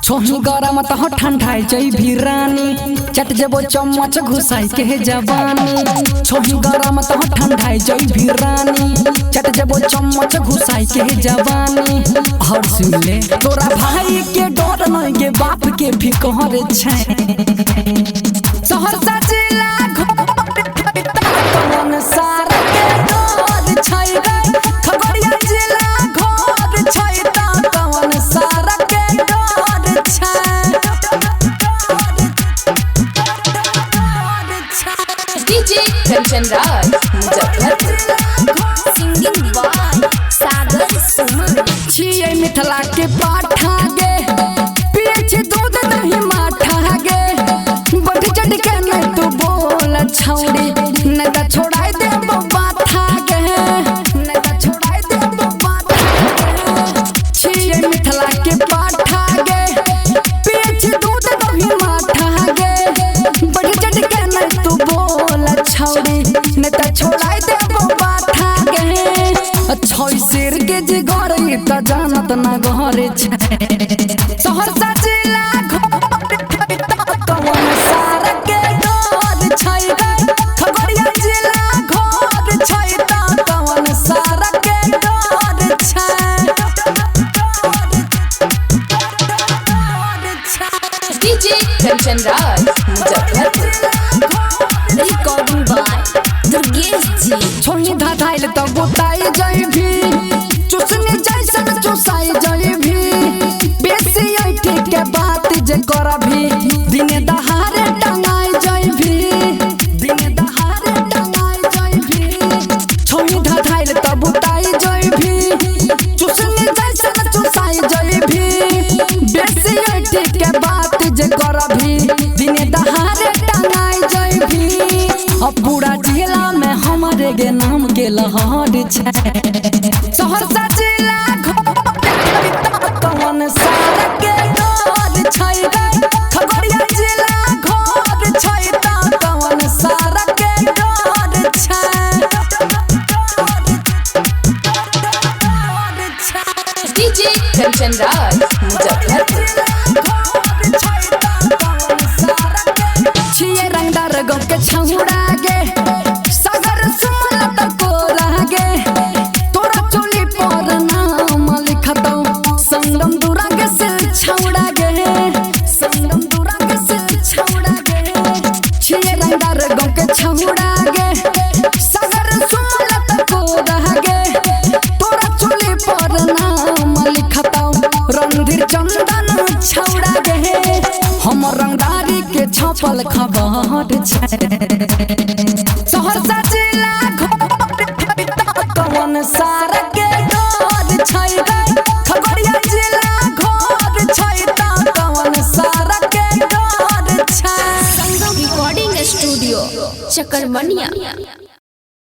छोही गरम तो ठंडाई जई भी रानी चट जबो चम्मच घुसाई के जवानी। छोही गरम तो ठंडाई जई भी रानी चट जबो चम्मच घुसाई के जवानी। और सुन ले तोरा भाई के डर नहीं के बाप के भी कहर छै। सहरसा जिला कौन सार के डर छै रे खगड़िया जिला घर छै ता कौन सार के डर छै। DJ Kanchan Raj Muzaffarpur singing by Sagar Suman. छिए मिथिला के पाठा गे पीछ दूध दही माठा गे बढ़ चढ़ के न तू बोल छौड़ी न त छोड़ाई दे बाथा गे न त छोड़ाई दे बाथा गे। छिए मिथिला के पाठा गे पीछ दूध दही माठा गे बढ़ चढ़ के न तू बोल छौड़ी न त छोड़ाई दे बाथा गे। छोई सिर के जिगर त जानत न घरे छै। सहरसा जिला कौन सार के डर छै रे खगड़िया जिला घर छै ता कौन सार के डर छै। DJ Kanchan Raj Muzaffarpur recording by Durgesh ji. छोही धाधाइल त बुताई जई भी चुसनी जैसन चुसाई जई भी बेसी ऐठी के बात जे कर भी दिने दहारे टंगाई जई भी दिने दहारे टंगाई जई भी। छोही धाधाइल त बुताई जई भी चुसनी जैसन चुसाई जई भी बेसी ऐठी के बात जे कर भी दिने दहारे टंगाई जई भी। अब पूरा जिला में हमारे के नाम के लहर छै। सहरसा जिला कौन सार के डर छै रे खगड़िया जिला घर छै ता कौन सार के डर छै। डीजे कंचन राज मुजफ्फरपुर छिए रंगदार गो के छौड़ा गे सागर सुमन त कोरा गे तोरा चोली पर नाम लिखतौ संगम दुराग से छौड़ा गे संगम दुराग से छौड़ा गे। छिए रंगदार गो के छौड़ा गे सागर सुमन त कोरा गे तोरा चोली पर नाम लिखतौ रणधीर चंदन छौड़ा गे। हम रंगदारी के छपल खबर छै। सहरसा जिला कौन सार के डर छै रे खगड़िया जिला घर छै ता कौन सार के डर छै। संगम रिकॉर्डिंग स्टूडियो चकरमनिया।